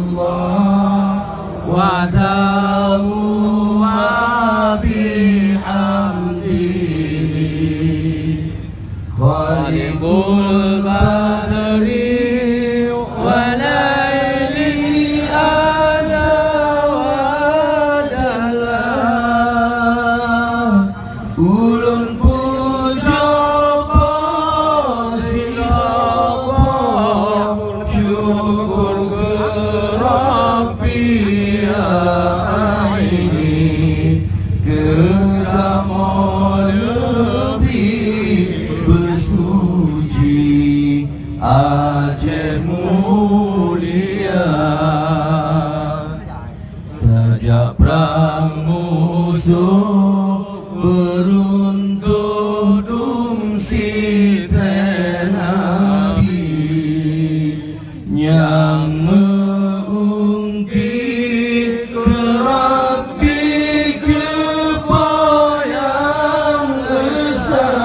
Subhanallah wa ta'ala wa bihamdihi khaliqul badri wa laili asa wa jalla ulun puja syukur ke Rabbi aini kita mau lebih bersuci Aceh mulia tajak perang musuh beruntuh dumsi Nabi yang mengungkit ke Rabbi kepoyang besar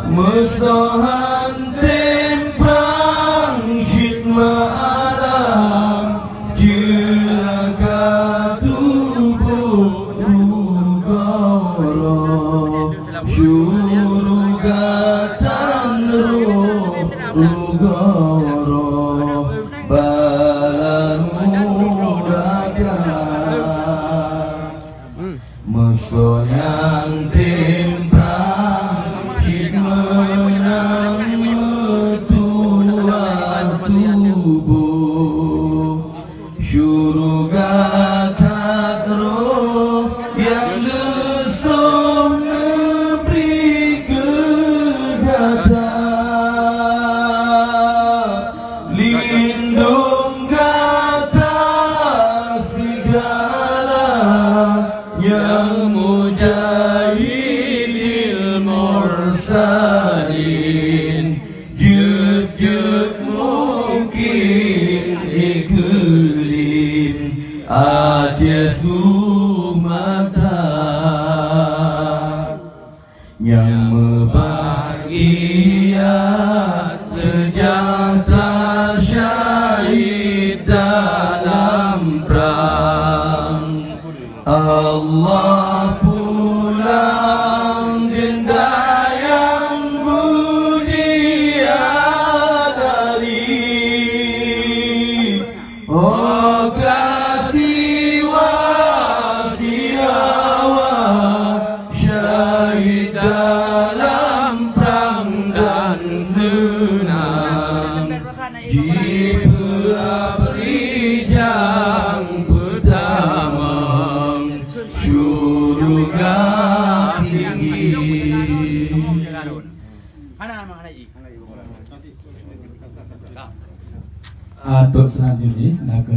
musuhan temprang syitma alam jelaka tubuh ugoro syurugatan ugoro balanuraga musuh yang timpang menang metua tubuh syurugatan roh yang lesuh memberi kegata lindung kata segala yang mujahidil mursalin jut-jut mungkin iklim Aceh Sumatera yang membahagia sejahtera syahid dalam perang Allah pulang denda yang budia dari oh kasih wasiawa syahid dalam perang dan senang di perijang pertama syurga tinggi. Atuk selanjutnya nak ke